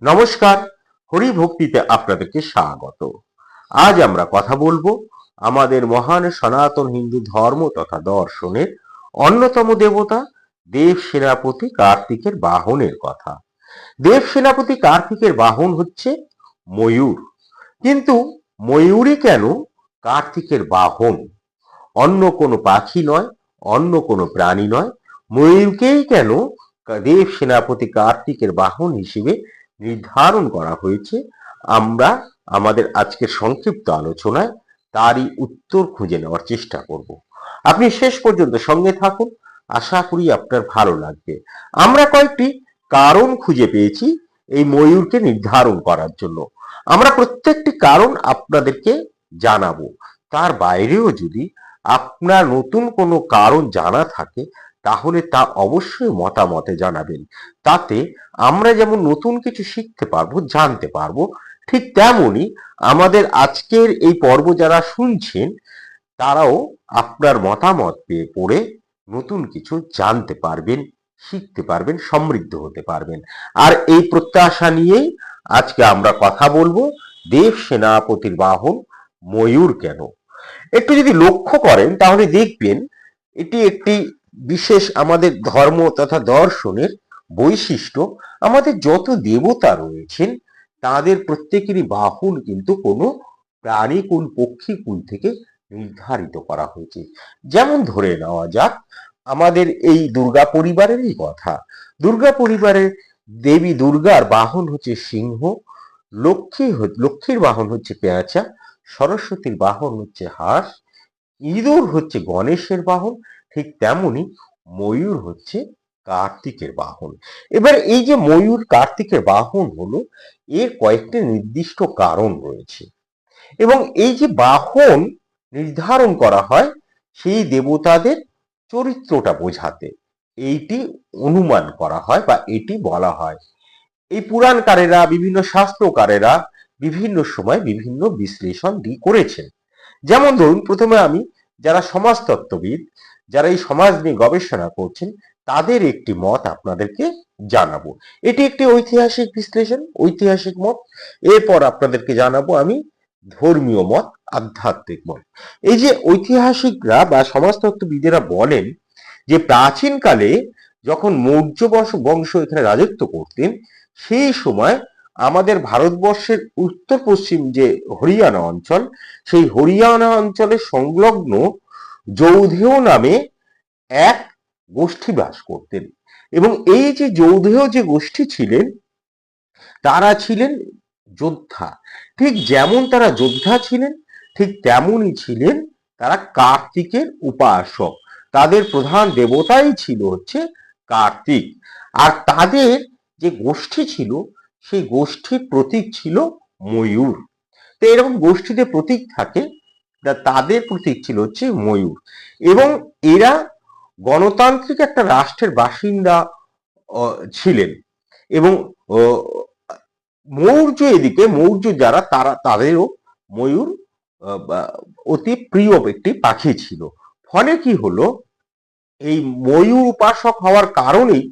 নমস্কার, হরি ভক্তিতে আপনাদেরকে স্বাগত। আজ আমরা কথা বলবো আমাদের মহান সনাতন হিন্দু ধর্ম তথা দর্শনের অন্যতম দেবতা দেব সেনাপতি কার্তিকের বাহনের কথা। দেব সেনাপতি কার্তিকের বাহন হচ্ছে ময়ূর। কিন্তু ময়ূরই কেন কার্তিকের বাহন? অন্য কোনো পাখি নয়, অন্য কোনো প্রাণী নয়, ময়ূরকেই কেন দেব সেনাপতি কার্তিকের বাহন হিসেবে নির্ধারণ করা হয়েছে? আমরা আমাদের আজকের সংক্ষিপ্ত আলোচনায় তারই উত্তর খুঁজে নেওয়ার চেষ্টা করব। আপনি শেষ পর্যন্ত সঙ্গে থাকুন, আশা করি আপনার ভালো লাগবে। আমরা কয়েকটি কারণ খুঁজে পেয়েছি এই ময়ূরকে নির্ধারণ করার জন্য। আমরা প্রত্যেকটি কারণ আপনাদেরকে জানাবো। তার বাইরেও যদি আপনার নতুন কোনো কারণ জানা থাকে তাহলে তা অবশ্যই মতামতে জানাবেন। তাতে আমরা যেমন নতুন কিছু শিখতে পারবো, জানতে পারবো, ঠিক তেমনি আমাদের আজকের এই পর্ব যারা শুনছেন তারাও আপনার মতামত পেয়ে পড়ে নতুন কিছু জানতে পারবেন, শিখতে পারবেন, সমৃদ্ধ হতে পারবেন। আর এই প্রত্যাশা নিয়েই আজকে আমরা কথা বলবো দেব সেনাপতির বাহন ময়ূর কেন। একটু যদি লক্ষ্য করেন তাহলে দেখবেন এটি একটি বিশেষ আমাদের ধর্ম তথা দর্শনের বৈশিষ্ট্য। আমাদের যত দেবতা রয়েছেন তাদের প্রত্যেকেরই বাহন কিন্তু কোনো প্রাণীকুল পক্ষীকুল থেকে নির্ধারিত করা হয়েছে। যেমন ধরে নেওয়া যাক আমাদের এই দুর্গা পরিবারেরই কথা। দুর্গা পরিবারের দেবী দুর্গার বাহন হচ্ছে সিংহ, লক্ষ্মীর বাহন হচ্ছে পেঁচা, সরস্বতীর বাহন হচ্ছে হাঁস, ইঁদুর হচ্ছে গণেশের বাহন, ঠিক তেমনি ময়ূর হচ্ছে কার্তিকের বাহন। এবার এই যে ময়ূর কার্তিকের বাহন হলো, এর কয়েকটি নির্দিষ্ট কারণ রয়েছে এবং এই যে বাহন নির্ধারণ করা হয় সেই দেবতাদের চরিত্রটা বোঝাতে এইটি অনুমান করা হয় বা এটি বলা হয়। এই পুরাণকারেরা, বিভিন্ন শাস্ত্রকারেরা বিভিন্ন সময় বিভিন্ন বিশ্লেষণ করেছেন। যেমন ধরুন প্রথমে আমি যারা সমাজতত্ত্ববিদ, যারা এই সমাজ নিয়ে গবেষণা করছেন তাদের একটি মত আপনাদেরকে জানাবো। এটি একটি ঐতিহাসিক বিশ্লেষণ, ঐতিহাসিক মত। এরপর আপনাদেরকে জানাবো আমি ধর্মীয় মত, আধ্যাত্মিক মত। এই যে ঐতিহাসিকরা বা সমাজতত্ত্ববিদেরা বলেন যে প্রাচীনকালে যখন মৌর্য বংশ এখানে রাজত্ব করতেন সেই সময় আমাদের ভারতবর্ষের উত্তর পশ্চিম যে হরিয়ানা অঞ্চল, সেই হরিয়ানা অঞ্চলের সংলগ্ন যৌধেয় নামে এক গোষ্ঠী বাস করতেন এবং এই যে যৌধেয় যে গোষ্ঠী ছিলেন তারা ছিলেন যোদ্ধা। ঠিক যেমন তারা যোদ্ধা ছিলেন ঠিক তেমনই ছিলেন তারা কার্তিকের উপাসক। তাদের প্রধান দেবতাই ছিল হচ্ছে কার্তিক। আর তাদের যে গোষ্ঠী ছিল সেই গোষ্ঠীর প্রতীক ছিল ময়ূর। তো এরকম গোষ্ঠীতে প্রতীক থাকে, তাদের প্রতীক ছিল হচ্ছে ময়ূর। এবং এরা গণতান্ত্রিক একটা রাষ্ট্রের বাসিন্দা ছিলেন এবং মৌর্য যারা তাদেরও ময়ূর অতি প্রিয় একটি পাখি ছিল। ফলে কি হলো, এই ময়ূর উপাসক হওয়ার কারণেই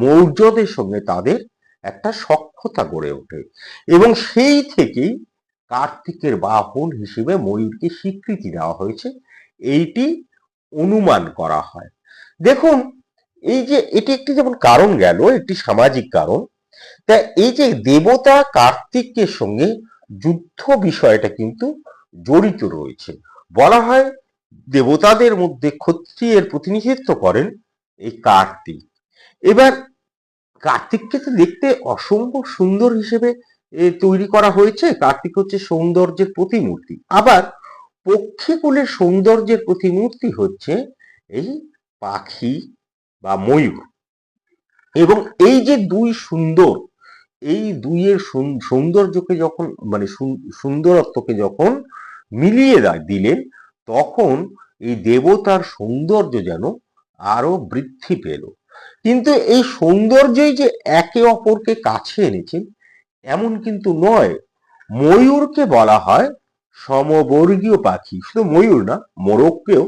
মৌর্যদের সঙ্গে তাদের একটা সখ্যতা গড়ে ওঠে এবং সেই থেকেই কার্তিকের বাহন হিসেবে ময়ূরকে স্বীকৃতি দেওয়া হয়েছে, এইটি অনুমান করা হয়। দেখুন এই যে এটি একটি যেমন কারণ গেল, একটি সামাজিক কারণ। তা এই যে দেবতা কার্তিকের সঙ্গে যুদ্ধ বিষয়টা কিন্তু জড়িত রয়েছে। বলা হয় দেবতাদের মধ্যে ক্ষত্রিয়ের প্রতিনিধিত্ব করেন এই কার্তিক। এবার কার্তিককে তো দেখতে অসম্ভব সুন্দর হিসেবে তৈরি করা হয়েছে। কার্তিক হচ্ছে সৌন্দর্যের প্রতিমূর্তি, আবার পক্ষীকুলের সৌন্দর্যের প্রতিমূর্তি হচ্ছে এই পাখি বা ময়ূর। এবং এই যে দুই সুন্দর, এই দুইয়ের সৌন্দর্যকে যখন মানে সুন্দরত্বকে যখন মিলিয়ে দিলেন তখন এই দেবতার সৌন্দর্য যেন আরো বৃদ্ধি পেল। কিন্তু এই সৌন্দর্যই যে একে অপরকে কাছে এনেছেন এমন কিন্তু নয়। ময়ূরকে বলা হয় সমবর্গীয় পাখি, শুধু ময়ূর না, মোরগকেও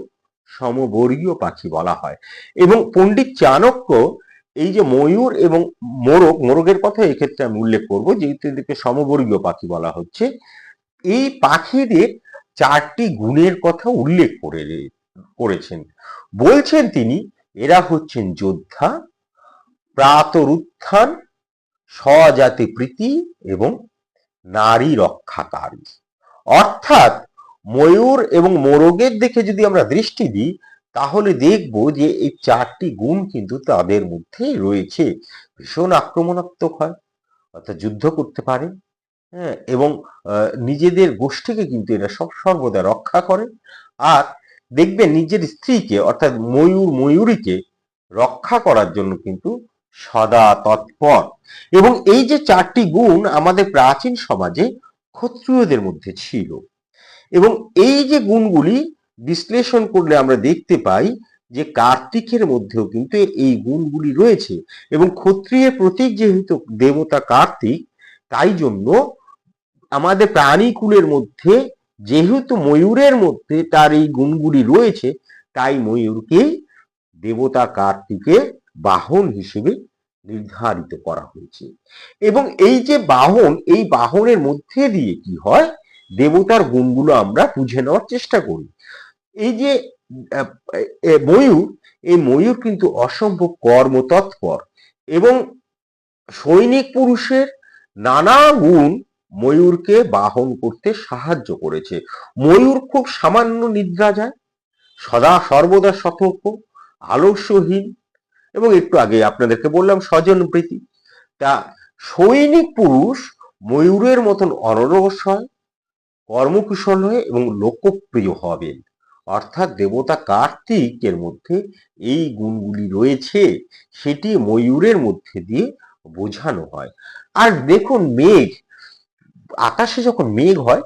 সমবর্গীয় পাখি বলা হয়। এবং পণ্ডিত চাণক্য এই যে ময়ূর এবং মোরগের কথা এক্ষেত্রে আমি উল্লেখ করব, যেহেতু এদেরকে সমবর্গীয় পাখি বলা হচ্ছে। এই পাখিদের 4টি গুণের কথা উল্লেখ করেছেন। বলছেন তিনি, এরা হচ্ছেন যোদ্ধা, প্রাতরুত্থান, স্বজাতি প্রীতি এবং নারী রক্ষাকারী। অর্থাৎ ময়ূর এবং মোরগের দিকে যদি আমরা দৃষ্টি দিই, তাহলে দেখব যে এই 4টি গুণ কিন্তু তাদের মধ্যে রয়েছে। ভীষণ আক্রমণাত্মক হয়, অর্থাৎ যুদ্ধ করতে পারে, হ্যাঁ, এবং নিজেদের গোষ্ঠীকে কিন্তু এরা সর্বদা রক্ষা করে। আর দেখবেন নিজের স্ত্রীকে অর্থাৎ ময়ূরীকে রক্ষা করার জন্য কিন্তু সদা তৎপর। এবং এই যে 4টি গুণ আমাদের প্রাচীন সমাজে ক্ষত্রিয়দের মধ্যে ছিল, এবং এই যে গুণগুলি বিশ্লেষণ করলে আমরা দেখতে পাই যে কার্তিকের মধ্যেও কিন্তু এই গুণগুলি রয়েছে। এবং ক্ষত্রিয়ের প্রতীক যেহেতু দেবতা কার্তিক, তাই জন্য আমাদের প্রাণীকুলের মধ্যে যেহেতু ময়ূরের মধ্যে তার এই গুণগুলি রয়েছে, তাই ময়ূরকেই দেবতা কার্তিকের বাহন হিসেবে নির্ধারিত করা হয়েছে। এবং এই যে বাহন, এই বাহনের মধ্যে দিয়ে কি হয়, দেবতার গুণগুলো আমরা বুঝে নেওয়ার চেষ্টা করি। এই যে ময়ূর, এই ময়ূর কিন্তু অসম্ভব কর্মতৎপর, এবং সৈনিক পুরুষের নানা গুণ ময়ূরকে বাহন করতে সাহায্য করেছে। ময়ূর খুব সামান্য নিদ্রা যায়, সদা সর্বদা সতর্ক, আলস্যহীন, এবং একটু আগে আপনাদেরকে বললাম স্বজন প্রীতি। তা সৈনিক পুরুষ ময়ূরের মতন অনরস হয়, কর্মকুশল হয়ে এবং লোকপ্রিয় হবেন। অর্থাৎ দেবতা কার্তিকের মধ্যে এই গুণগুলি রয়েছে, সেটি ময়ূরের মধ্যে দিয়ে বোঝানো হয়। আর দেখুন, আকাশে যখন মেঘ হয়,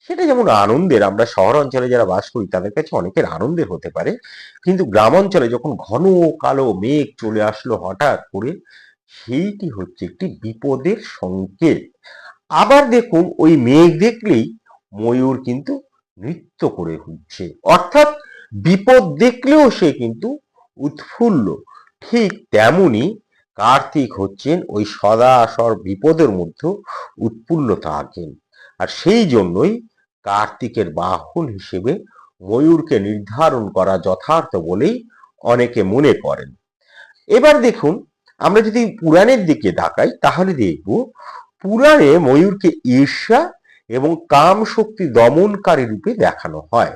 সেটা যেমন আনন্দের, আমরা শহর অঞ্চলে যারা বাস করি তাদের কাছে অনেকের আনন্দের হতে পারে, কিন্তু গ্রাম অঞ্চলে যখন ঘন কালো মেঘ চলে আসলো হঠাৎ করে, সেইটি হচ্ছে একটি বিপদের সংকেত। আবার দেখুন, ওই মেঘ দেখলেই ময়ূর কিন্তু নৃত্য করে উঠছে, অর্থাৎ বিপদ দেখলেও সে কিন্তু উৎফুল্ল। ঠিক তেমনি কার্তিক হচ্ছেন ওই সদাসর বিপদের মধ্যে উৎফুল্ল থাকেন। আর সেই জন্যই কার্তিকের বাহন হিসেবে ময়ূরকে নির্ধারণ করা যথার্থ বলেই অনেকে মনে করেন। এবার দেখুন, আমরা যদি পুরাণের দিকে তাকাই, তাহলে দেখব পুরাণে ময়ূরকে ঈর্ষা এবং কাম শক্তি দমনকারী রূপে দেখানো হয়।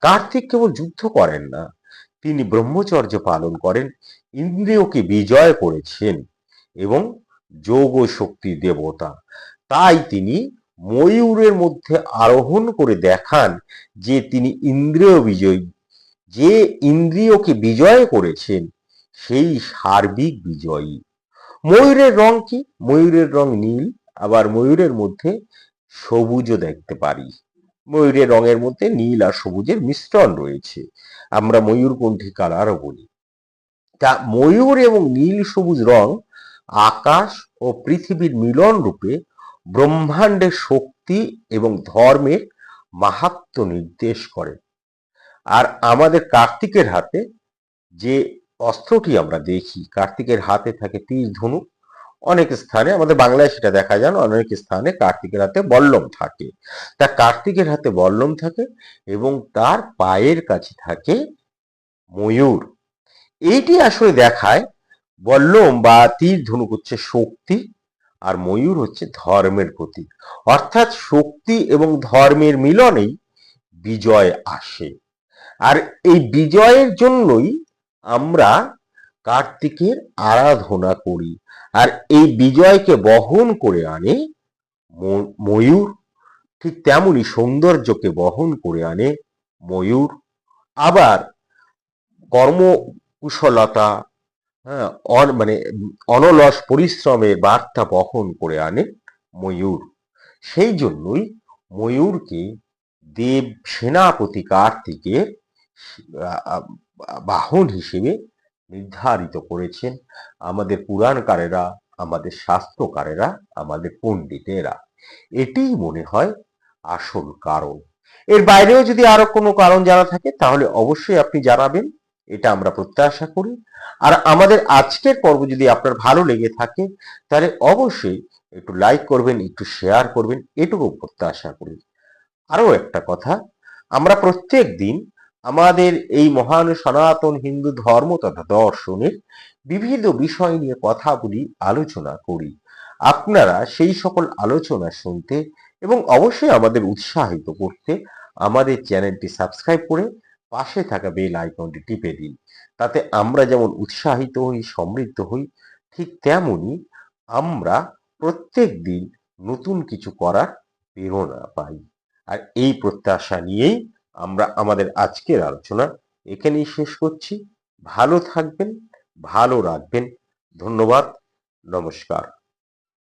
কার্তিক কেবল যুদ্ধ করেন না, তিনি ব্রহ্মচর্য পালন করেন, ইন্দ্রিয়কে বিজয় করেছেন এবং যোগ শক্তি দেবতা। তাই তিনি ময়ূরের মধ্যে আরোহণ করে দেখান যে তিনি ইন্দ্রিয় বিজয়ী। যে ইন্দ্রিয়কে বিজয় করেছেন সেই সার্বিক বিজয়ী। ময়ূরের রং কি? ময়ূরের রং নীল, আবার ময়ূরের মধ্যে সবুজও দেখতে পারি। ময়ূরের রঙের মধ্যে নীল আর সবুজের মিশ্রণ রয়েছে, আমরা ময়ূরকণ্ঠী কালারও বলি। তা ময়ূর এবং নীল সবুজ রং আকাশ ও পৃথিবীর মিলন রূপে ব্রহ্মাণ্ডের শক্তি এবং ধর্মের মাহাত্ম্য নির্দেশ করে। আর আমাদের কার্তিকের হাতে যে অস্ত্রটি আমরা দেখি, কার্তিকের হাতে থাকে তীর ধনুক। অনেক স্থানে, আমাদের বাংলায় সেটা দেখা যায় না, অনেক স্থানে কার্তিকের হাতে বল্লম থাকে। তা কার্তিকের হাতে বল্লম থাকে এবং তার পায়ের কাছে থাকে ময়ূর। এইটি আসলে দেখায় বল্লম বা তীর ধনুক হচ্ছে শক্তি, আর ময়ূর হচ্ছে ধর্মের প্রতীক। অর্থাৎ শক্তি এবং ধর্মের মিলনেই বিজয় আসে। আর এই বিজয়ের জন্যই আমরা কার্তিকের আরাধনা করি। আর এই বিজয়কে বহন করে আনে ময়ূর, ঠিক তেমনি সৌন্দর্যকে বহন করে আনে ময়ূর। আবার কর্মকুশলতা, হ্যাঁ, মানে অনলস পরিশ্রমের বার্তা বহন করে আনে ময়ূর। সেই জন্যই ময়ূরকে দেব সেনাপতি কার্তিকের বাহন হিসেবে নির্ধারিত করেছেন আমাদের পুরাণকারেরা, আমাদের শাস্ত্রকারেরা, আমাদের পণ্ডিতেরা। এটিই মনে হয় আসল কারণ। এর বাইরেও যদি আরো কোনো কারণ জানা থাকে তাহলে অবশ্যই আপনি জানাবেন। এটা আমরা প্রত্যাশা করি। আর আমাদের আজকের পর্ব যদি আপনার ভালো লেগে থাকে তাহলে অবশ্যই একটু লাইক করবেন, একটু শেয়ার করবেন, এটুকু প্রত্যাশা করি। আরো একটা কথা, আমরা প্রত্যেক দিন আমাদের এই মহান সনাতন হিন্দু ধর্ম তথা দর্শনের বিভিন্ন বিষয় নিয়ে কথা বলি, আলোচনা করি। আপনারা সেই সকল আলোচনা শুনতে এবং অবশ্যই আমাদের উৎসাহিত করতে আমাদের চ্যানেলটি সাবস্ক্রাইব করে পাশে থাকা বেল আইকনটি টিপে দিন। তাতে আমরা যেমন উৎসাহিত হই, সমৃদ্ধ হই, ঠিক তেমনি আমরা প্রত্যেক দিন নতুন কিছু করার প্রেরণা পাই। আর এই প্রত্যাশা নিয়েই আমরা আমাদের আজকের আলোচনা এখানেই শেষ করছি। ভালো থাকবেন, ভালো রাখবেন। ধন্যবাদ। নমস্কার।